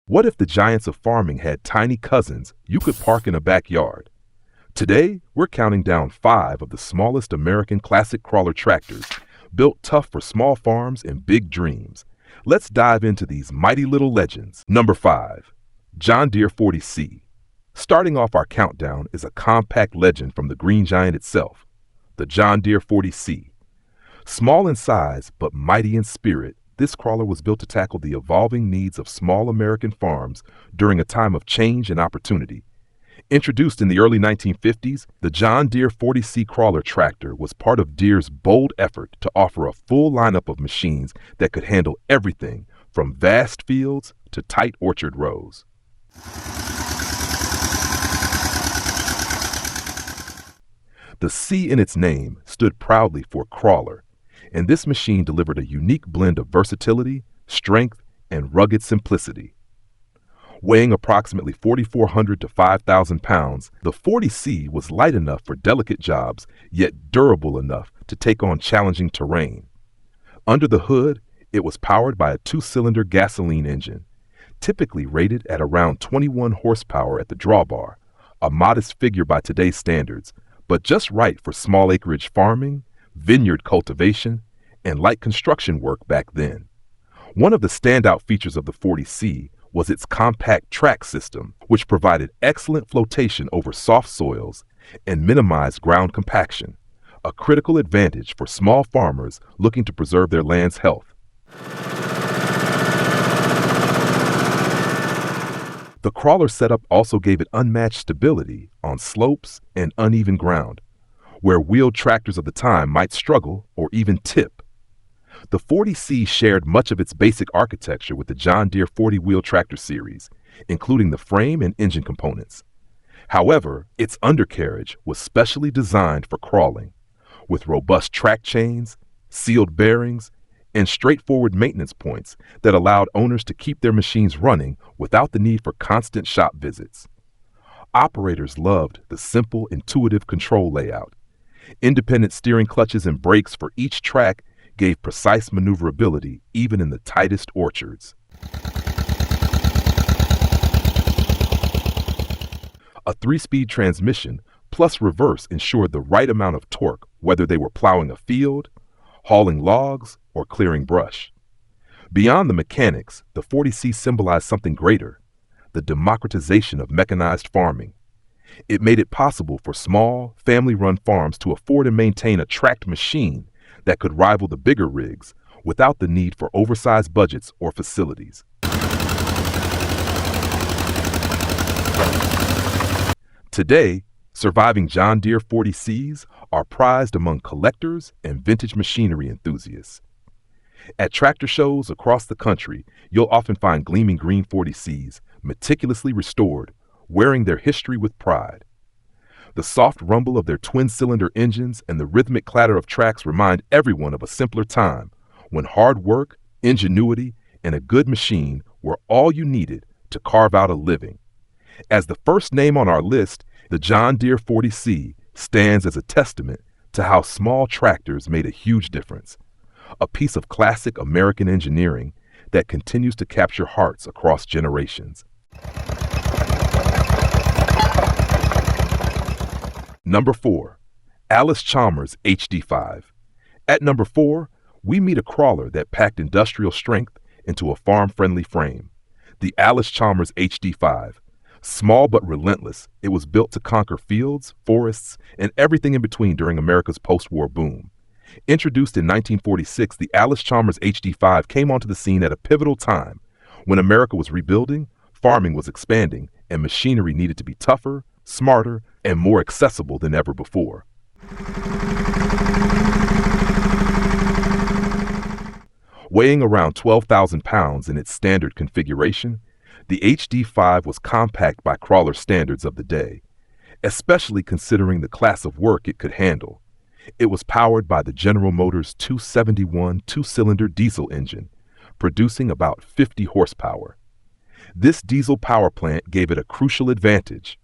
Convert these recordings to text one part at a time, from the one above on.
What if the giants of farming had tiny cousins you could park in a backyard? Today, we're counting down 5 of the smallest American classic crawler tractors, built tough for small farms and big dreams. Let's dive into these mighty little legends. Number 5. John Deere 40C. Starting off our countdown is a compact legend from the Green Giant itself, the John Deere 40C. Small in size but mighty in spirit, this crawler was built to tackle the evolving needs of small American farms during a time of change and opportunity. Introduced in the early 1950s, the John Deere 40C crawler tractor was part of Deere's bold effort to offer a full lineup of machines that could handle everything from vast fields to tight orchard rows. The C in its name stood proudly for crawler, and this machine delivered a unique blend of versatility, strength, and rugged simplicity. Weighing approximately 4,400 to 5,000 pounds, the 40C was light enough for delicate jobs, yet durable enough to take on challenging terrain. Under the hood, it was powered by a 2-cylinder gasoline engine, typically rated at around 21 horsepower at the drawbar, a modest figure by today's standards, but just right for small acreage farming, vineyard cultivation, and light construction work back then. One of the standout features of the 40C was its compact track system, which provided excellent flotation over soft soils and minimized ground compaction, a critical advantage for small farmers looking to preserve their land's health. The crawler setup also gave it unmatched stability on slopes and uneven ground, where wheeled tractors of the time might struggle or even tip. The 40C shared much of its basic architecture with the John Deere 40-wheel tractor series, including the frame and engine components. However, its undercarriage was specially designed for crawling, with robust track chains, sealed bearings, and straightforward maintenance points that allowed owners to keep their machines running without the need for constant shop visits. Operators loved the simple, intuitive control layout. Independent steering clutches and brakes for each track gave precise maneuverability even in the tightest orchards. A 3-speed transmission plus reverse ensured the right amount of torque whether they were plowing a field, hauling logs, or clearing brush. Beyond the mechanics, the 40C symbolized something greater, the democratization of mechanized farming. It made it possible for small, family-run farms to afford and maintain a tracked machine that could rival the bigger rigs without the need for oversized budgets or facilities. Today, surviving John Deere 40Cs are prized among collectors and vintage machinery enthusiasts. At tractor shows across the country, you'll often find gleaming green 40Cs meticulously restored, wearing their history with pride. The soft rumble of their twin-cylinder engines and the rhythmic clatter of tracks remind everyone of a simpler time when hard work, ingenuity, and a good machine were all you needed to carve out a living. As the first name on our list, the John Deere 40C stands as a testament to how small tractors made a huge difference, a piece of classic American engineering that continues to capture hearts across generations. Number 4. Allis-Chalmers HD5. At number 4, we meet a crawler that packed industrial strength into a farm-friendly frame, the Allis-Chalmers HD5. Small but relentless, it was built to conquer fields, forests, and everything in between during America's post-war boom. Introduced in 1946, the Allis-Chalmers HD5 came onto the scene at a pivotal time when America was rebuilding, farming was expanding, and machinery needed to be tougher, smarter, and more accessible than ever before. Weighing around 12,000 pounds in its standard configuration, the HD5 was compact by crawler standards of the day, especially considering the class of work it could handle. It was powered by the General Motors 271 2-cylinder diesel engine, producing about 50 horsepower. This diesel power plant gave it a crucial advantage: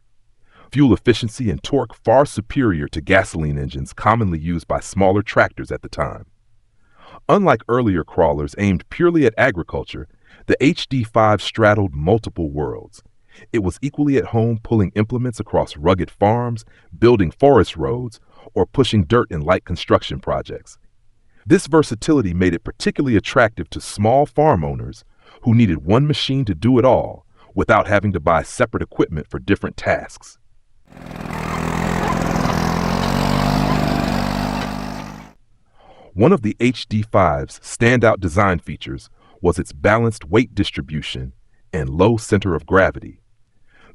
fuel efficiency and torque far superior to gasoline engines commonly used by smaller tractors at the time. Unlike earlier crawlers aimed purely at agriculture, The HD5 straddled multiple worlds. It was equally at home pulling implements across rugged farms, building forest roads, or pushing dirt in light construction projects. This versatility made it particularly attractive to small farm owners who needed one machine to do it all without having to buy separate equipment for different tasks. One of the HD5's standout design features was its balanced weight distribution and low center of gravity.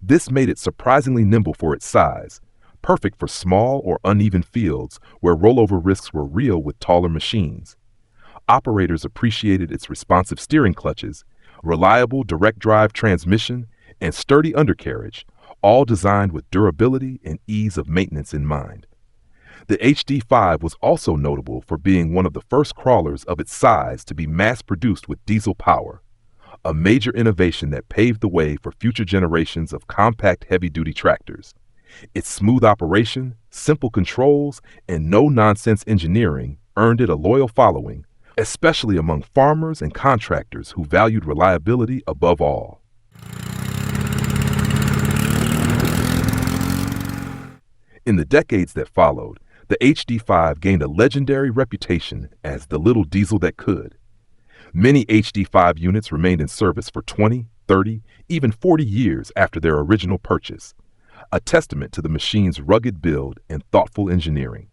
This made it surprisingly nimble for its size, perfect for small or uneven fields where rollover risks were real with taller machines. Operators appreciated its responsive steering clutches, reliable direct drive transmission, and sturdy undercarriage, all designed with durability and ease of maintenance in mind. The HD5 was also notable for being one of the first crawlers of its size to be mass-produced with diesel power, a major innovation that paved the way for future generations of compact heavy-duty tractors. Its smooth operation, simple controls, and no-nonsense engineering earned it a loyal following, especially among farmers and contractors who valued reliability above all. In the decades that followed, the HD5 gained a legendary reputation as the little diesel that could. Many HD5 units remained in service for 20, 30, even 40 years after their original purchase, a testament to the machine's rugged build and thoughtful engineering.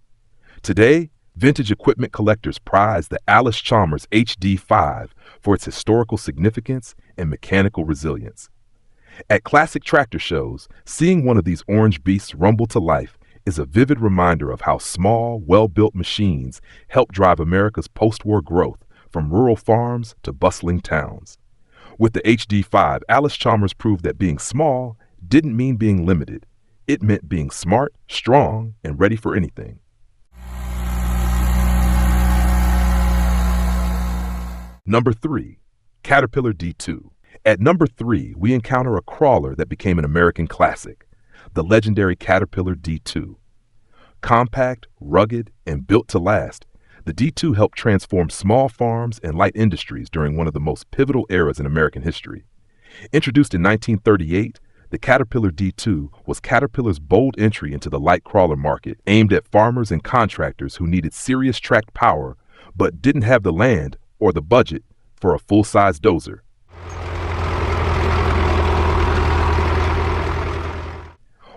Today, vintage equipment collectors prize the Allis-Chalmers HD5 for its historical significance and mechanical resilience. At classic tractor shows, seeing one of these orange beasts rumble to life is a vivid reminder of how small, well-built machines helped drive America's post-war growth from rural farms to bustling towns. With the HD5, Allis-Chalmers proved that being small didn't mean being limited. It meant being smart, strong, and ready for anything. Number 3. Caterpillar D2. At number 3, we encounter a crawler that became an American classic, the legendary Caterpillar D2. Compact, rugged, and built to last, the D2 helped transform small farms and light industries during one of the most pivotal eras in American history. Introduced in 1938, the Caterpillar D2 was Caterpillar's bold entry into the light crawler market, aimed at farmers and contractors who needed serious tracked power but didn't have the land or the budget for a full-size dozer.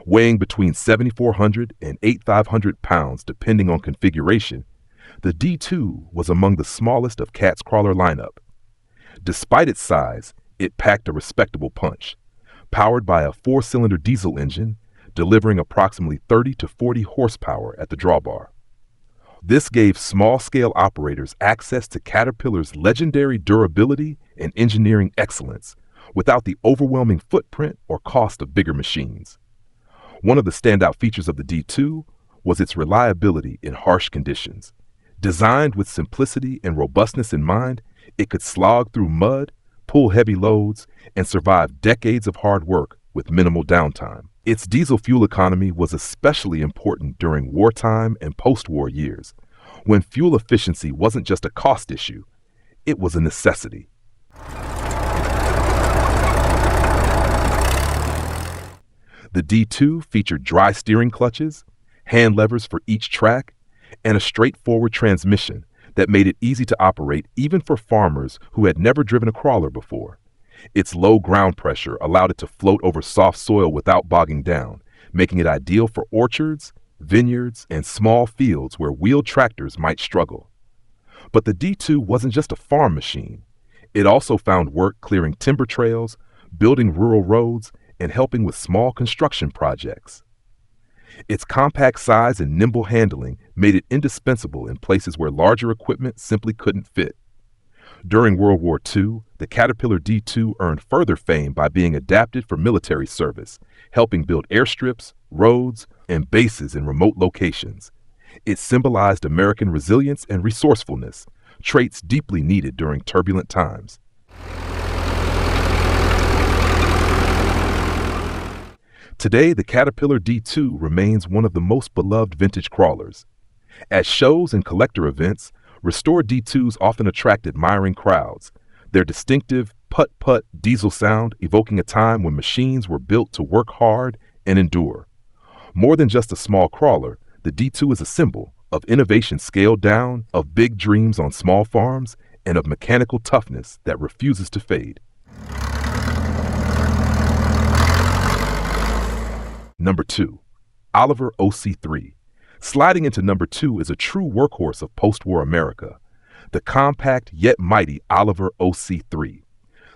Weighing between 7,400 and 8,500 pounds depending on configuration, the D2 was among the smallest of Cat's crawler lineup. Despite its size, it packed a respectable punch. Powered by a 4-cylinder diesel engine, delivering approximately 30 to 40 horsepower at the drawbar. This gave small-scale operators access to Caterpillar's legendary durability and engineering excellence without the overwhelming footprint or cost of bigger machines. One of the standout features of the D2 was its reliability in harsh conditions. Designed with simplicity and robustness in mind, it could slog through mud, pull heavy loads, and survive decades of hard work with minimal downtime. Its diesel fuel economy was especially important during wartime and post-war years, when fuel efficiency wasn't just a cost issue, it was a necessity. The D2 featured dry steering clutches, hand levers for each track, and a straightforward transmission that made it easy to operate even for farmers who had never driven a crawler before. Its low ground pressure allowed it to float over soft soil without bogging down, making it ideal for orchards, vineyards, and small fields where wheeled tractors might struggle. But the D2 wasn't just a farm machine. It also found work clearing timber trails, building rural roads, and helping with small construction projects. Its compact size and nimble handling made it indispensable in places where larger equipment simply couldn't fit. During World War II, the Caterpillar D2 earned further fame by being adapted for military service, helping build airstrips, roads, and bases in remote locations. It symbolized American resilience and resourcefulness, traits deeply needed during turbulent times. Today, the Caterpillar D2 remains one of the most beloved vintage crawlers. At shows and collector events, restored D2s often attract admiring crowds. Their distinctive, putt-putt diesel sound evoking a time when machines were built to work hard and endure. More than just a small crawler, the D2 is a symbol of innovation scaled down, of big dreams on small farms, and of mechanical toughness that refuses to fade. Number 2. Oliver OC3. Sliding into number 2 is a true workhorse of post-war America, the compact yet mighty Oliver OC3.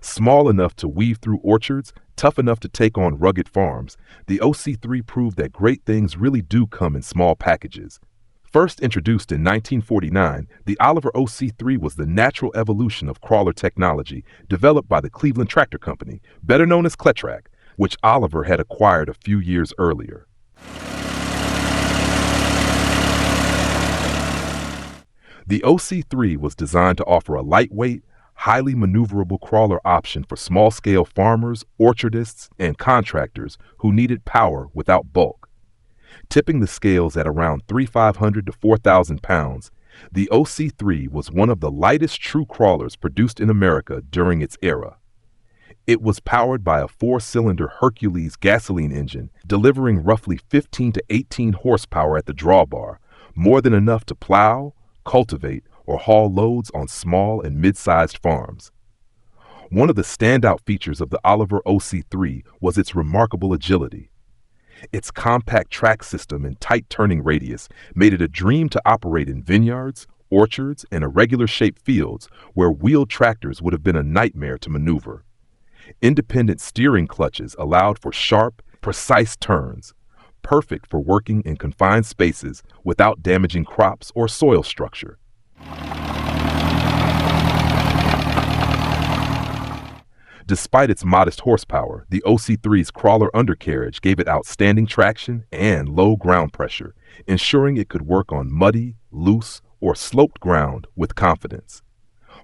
Small enough to weave through orchards, tough enough to take on rugged farms, the OC3 proved that great things really do come in small packages. First introduced in 1949, the Oliver OC3 was the natural evolution of crawler technology developed by the Cleveland Tractor Company, better known as Cletrac, which Oliver had acquired a few years earlier. The OC3 was designed to offer a lightweight, highly maneuverable crawler option for small-scale farmers, orchardists, and contractors who needed power without bulk. Tipping the scales at around 3,500 to 4,000 pounds, the OC3 was one of the lightest true crawlers produced in America during its era. It was powered by a 4-cylinder Hercules gasoline engine, delivering roughly 15 to 18 horsepower at the drawbar, more than enough to plow, cultivate, or haul loads on small and mid-sized farms. One of the standout features of the Oliver OC3 was its remarkable agility. Its compact track system and tight turning radius made it a dream to operate in vineyards, orchards, and irregular-shaped fields where wheeled tractors would have been a nightmare to maneuver. Independent steering clutches allowed for sharp, precise turns, perfect for working in confined spaces without damaging crops or soil structure. Despite its modest horsepower, the OC3's crawler undercarriage gave it outstanding traction and low ground pressure, ensuring it could work on muddy, loose, or sloped ground with confidence.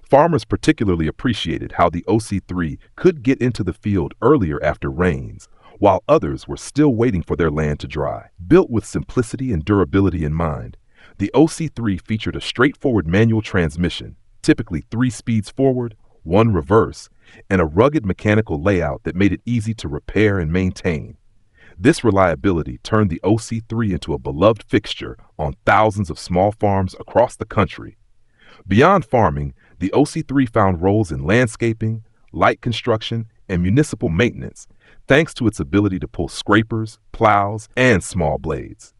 Farmers particularly appreciated how the OC3 could get into the field earlier after rains, while others were still waiting for their land to dry. Built with simplicity and durability in mind, the OC3 featured a straightforward manual transmission, typically 3 speeds forward, 1 reverse, and a rugged mechanical layout that made it easy to repair and maintain. This reliability turned the OC3 into a beloved fixture on thousands of small farms across the country. Beyond farming, the OC3 found roles in landscaping, light construction, and municipal maintenance, thanks to its ability to pull scrapers, plows, and small blades.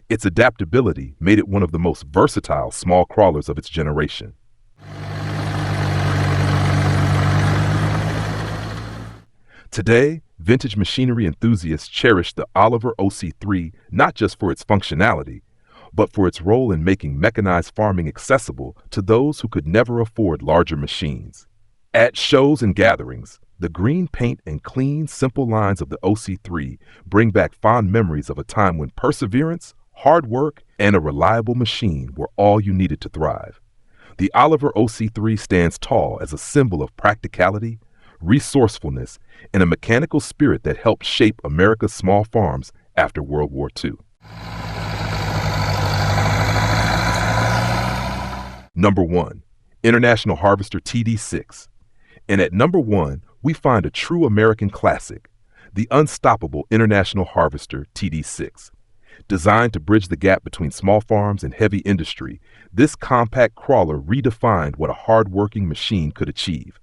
Its adaptability made it one of the most versatile small crawlers of its generation. Today, vintage machinery enthusiasts cherish the Oliver OC3 not just for its functionality, but for its role in making mechanized farming accessible to those who could never afford larger machines. At shows and gatherings, the green paint and clean, simple lines of the OC3 bring back fond memories of a time when perseverance, hard work, and a reliable machine were all you needed to thrive. The Oliver OC3 stands tall as a symbol of practicality, resourcefulness, and a mechanical spirit that helped shape America's small farms after World War II. Number 1. International Harvester TD6. And at number 1, we find a true American classic, the unstoppable International Harvester TD6. Designed to bridge the gap between small farms and heavy industry, this compact crawler redefined what a hard-working machine could achieve.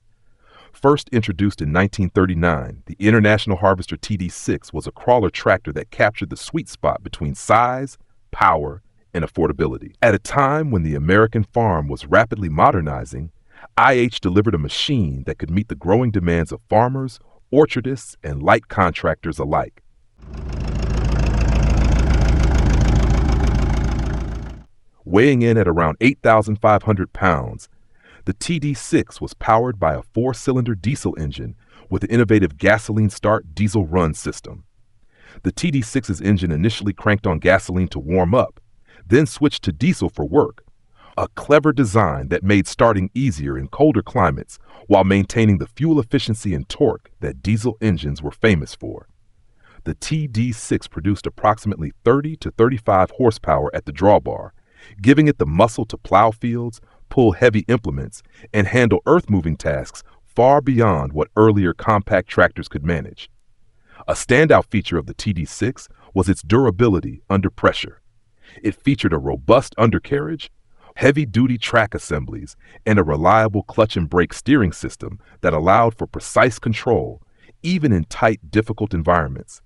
First introduced in 1939, the International Harvester TD6 was a crawler tractor that captured the sweet spot between size, power, and affordability. At a time when the American farm was rapidly modernizing, IH delivered a machine that could meet the growing demands of farmers, orchardists, and light contractors alike. Weighing in at around 8,500 pounds, the TD6 was powered by a 4-cylinder diesel engine with an innovative gasoline start diesel run system. The TD6's engine initially cranked on gasoline to warm up, then switched to diesel for work, a clever design that made starting easier in colder climates while maintaining the fuel efficiency and torque that diesel engines were famous for. The TD6 produced approximately 30 to 35 horsepower at the drawbar, giving it the muscle to plow fields, pull heavy implements, and handle earth-moving tasks far beyond what earlier compact tractors could manage. A standout feature of the TD6 was its durability under pressure. It featured a robust undercarriage, heavy-duty track assemblies, and a reliable clutch and brake steering system that allowed for precise control, even in tight, difficult environments.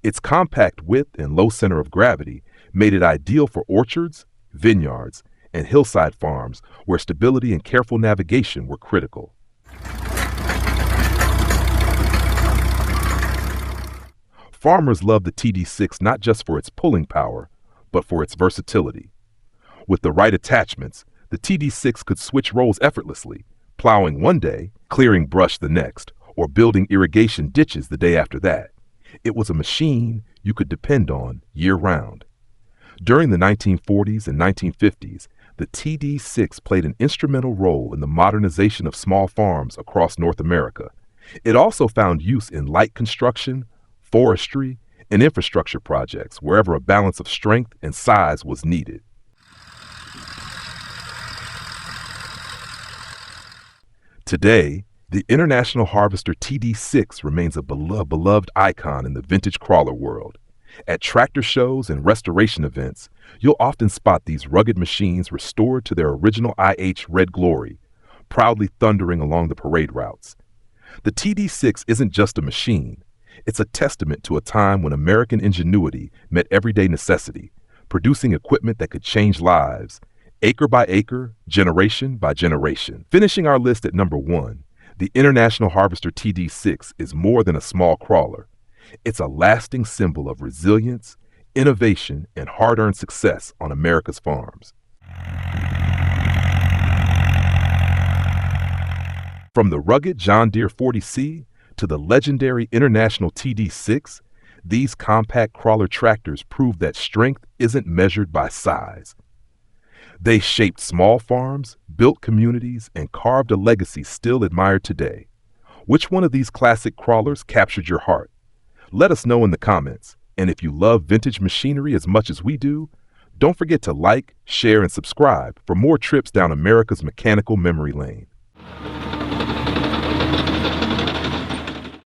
Its compact width and low center of gravity made it ideal for orchards, vineyards, and hillside farms where stability and careful navigation were critical. Farmers loved the TD6 not just for its pulling power, but for its versatility. With the right attachments, the TD6 could switch roles effortlessly, plowing one day, clearing brush the next, or building irrigation ditches the day after that. It was a machine you could depend on year-round. During the 1940s and 1950s, the TD6 played an instrumental role in the modernization of small farms across North America. It also found use in light construction, forestry, and infrastructure projects wherever a balance of strength and size was needed. Today, the International Harvester TD6 remains a beloved icon in the vintage crawler world. At tractor shows and restoration events, you'll often spot these rugged machines restored to their original IH red glory, proudly thundering along the parade routes. The TD6 isn't just a machine. It's a testament to a time when American ingenuity met everyday necessity, producing equipment that could change lives, acre by acre, generation by generation. Finishing our list at number 1, the International Harvester TD6 is more than a small crawler. It's a lasting symbol of resilience, innovation, and hard-earned success on America's farms. From the rugged John Deere 40C to the legendary International TD6, these compact crawler tractors prove that strength isn't measured by size. They shaped small farms, built communities, and carved a legacy still admired today. Which one of these classic crawlers captured your heart? Let us know in the comments. And if you love vintage machinery as much as we do, don't forget to like, share, and subscribe for more trips down America's mechanical memory lane.